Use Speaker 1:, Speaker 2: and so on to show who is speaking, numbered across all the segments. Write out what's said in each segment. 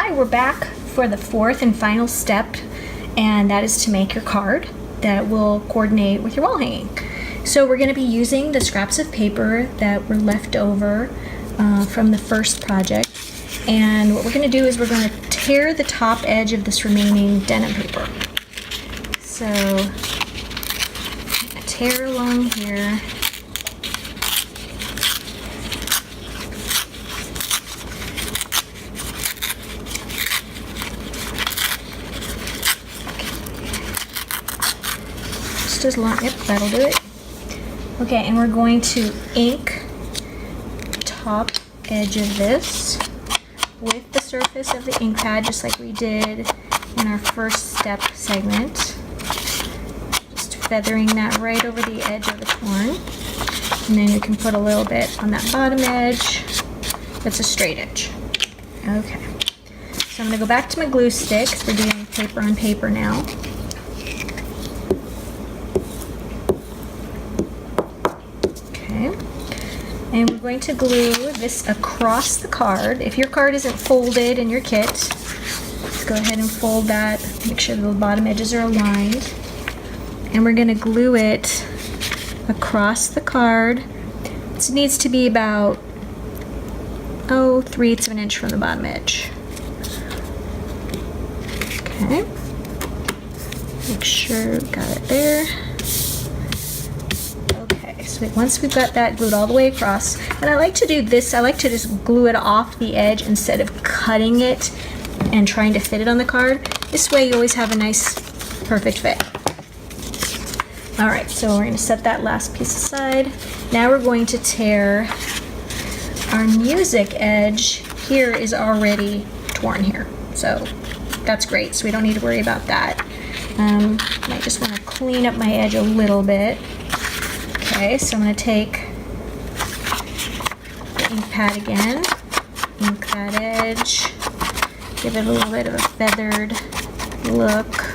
Speaker 1: Hi, we're back for the fourth and final step, and that is to make your card that will coordinate with your wall hanging. So we're going to be using the scraps of paper that were left over from the first project, and what we're going to do is we're going to tear the top edge of this remaining denim paper. So tear along here. Just as long, yep, that'll do it. Okay, and we're going to ink the top edge of this with the surface of the ink pad, just like we did in our first step segment. Just feathering that right over the edge of the corn. And then you can put a little bit on that bottom edge. That's a straight edge. Okay. So I'm going to go back to my glue stick. We're doing paper on paper now. And we're going to glue this across the card. If your card isn't folded in your kit, just go ahead and fold that. Make sure the bottom edges are aligned. And we're going to glue it across the card. This needs to be about 3/8 of an inch from the bottom edge. Okay. Make sure we got it there. So once we've got that glued all the way across, and I like to do this, I like to just glue it off the edge instead of cutting it and trying to fit it on the card. This way you always have a nice, perfect fit. Alright, so we're going to set that last piece aside. Now we're going to tear our music edge. Here is already torn here, so that's great, so we don't need to worry about that. I just want to clean up my edge a little bit. Okay, so I'm going to take the ink pad again, ink that edge, give it a little bit of a feathered look,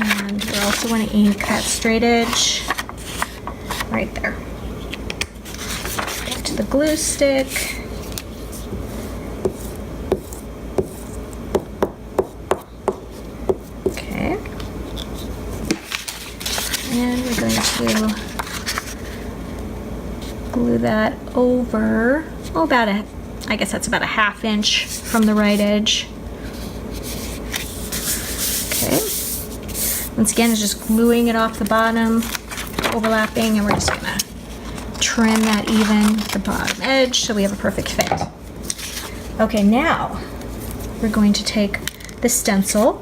Speaker 1: and we also want to ink that straight edge right there. Back to the glue stick. Okay, and we're going to glue that over, I guess that's about a 1/2 inch from the right edge. Okay. Once again, it's just gluing it off the bottom, overlapping, and we're just gonna trim that even with the bottom edge so we have a perfect fit. Okay, now we're going to take the stencil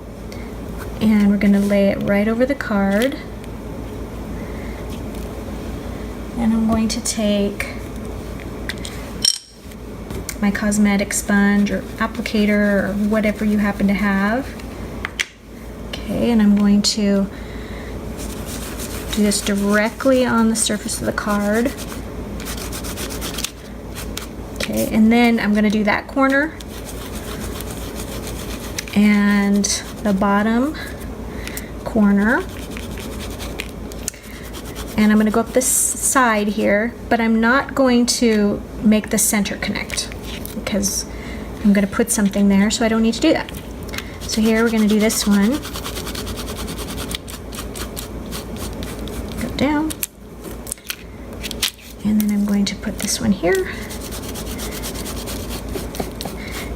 Speaker 1: and we're gonna lay it right over the card. And I'm going to take my cosmetic sponge or applicator or whatever you happen to have. Okay, and I'm going to do this directly on the surface of the card. Okay, and then I'm going to do that corner and the bottom corner. And I'm going to go up this side here, but I'm not going to make the center connect because I'm going to put something there, so I don't need to do that. So here we're going to do this one. Go down. And then I'm going to put this one here.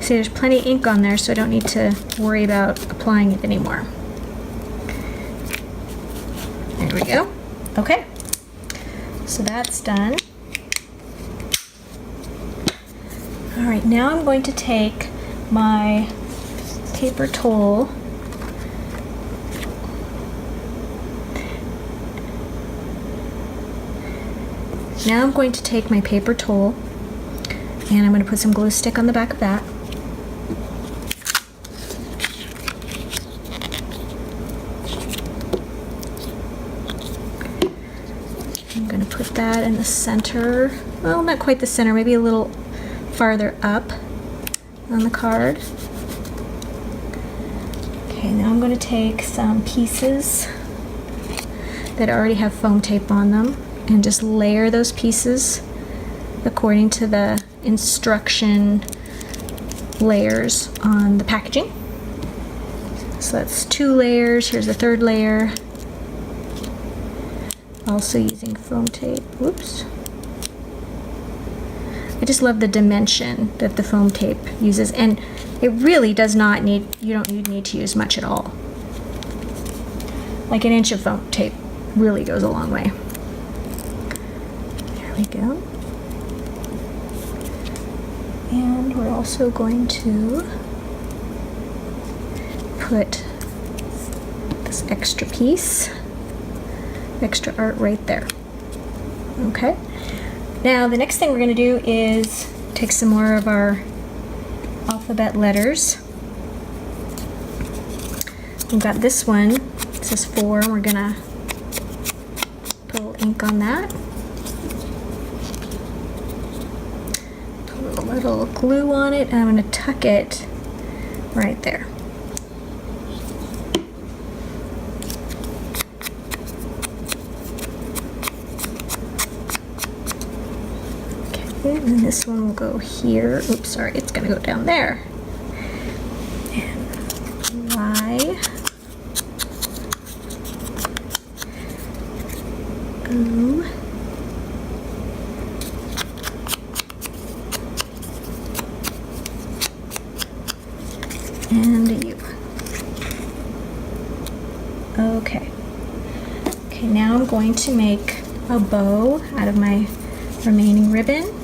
Speaker 1: See, there's plenty of ink on there, so I don't need to worry about applying it anymore. There we go. Okay, so that's done. All right, now I'm going to take my paper towel and I'm going to put some glue stick on the back of that. I'm going to put that in the center, well, not quite the center, maybe a little farther up on the card. Okay, now I'm going to take some pieces that already have foam tape on them and just layer those pieces according to the instruction layers on the packaging. So that's 2 layers. Here's the 3rd layer. Also using foam tape. Whoops. I just love the dimension that the foam tape uses, and it really does not need, you don't need to use much at all. Like an inch of foam tape really goes a long way. There we go. And we're also going to put this extra piece, extra art right there. Okay. Now the next thing we're going to do is take some more of our alphabet letters. We've got this one. This is 4. We're going to put a little ink on that. Put a little glue on it, and I'm going to tuck it right there. And this one will go here. Oops, sorry, it's gonna go down there. And Y. O. And a U. Okay. Okay, now I'm going to make a bow out of my remaining ribbon.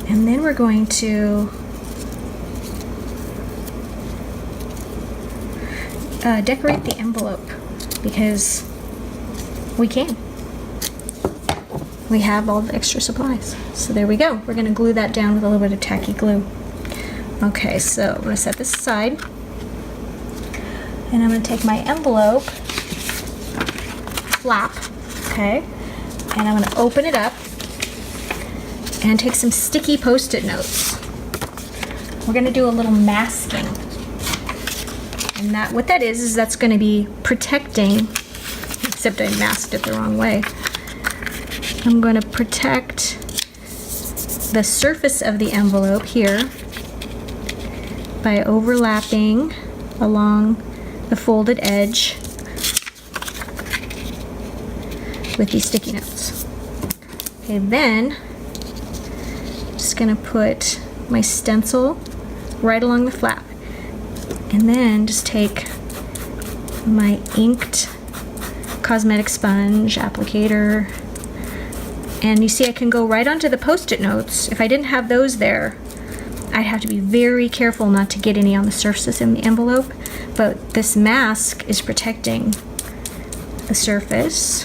Speaker 1: And then we're going to decorate the envelope because we can. We have all the extra supplies. So there we go. We're going to glue that down with a little bit of tacky glue. Okay, so I'm going to set this aside. And I'm going to take my envelope flap, okay, and I'm going to open it up and take some sticky Post-it notes. We're going to do a little masking. And that, what that is that's going to be protecting, except I masked it the wrong way. I'm going to protect the surface of the envelope here by overlapping along the folded edge with these sticky notes. Okay, then just gonna put my stencil right along the flap, and then just take my inked cosmetic sponge applicator, and you see I can go right onto the Post-it notes. If I didn't have those there, I'd have to be very careful not to get any on the surface in the envelope, but this mask is protecting the surface.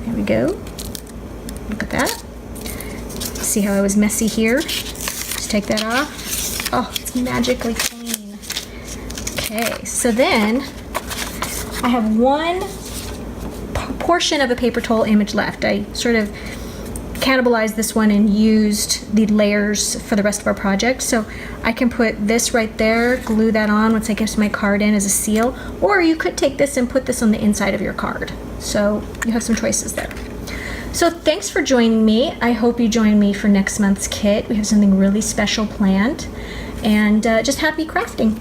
Speaker 1: There we go. Look at that. See how I was messy here? Just take that off. Oh, it's magically clean. Okay, so then I have one portion of a paper towel image left. I sort of cannibalized this one and used the layers for the rest of our project. So I can put this right there, glue that on once I get my card in as a seal, or you could take this and put this on the inside of your card. So you have some choices there. So thanks for joining me. I hope you join me for next month's kit. We have something really special planned, and just happy crafting.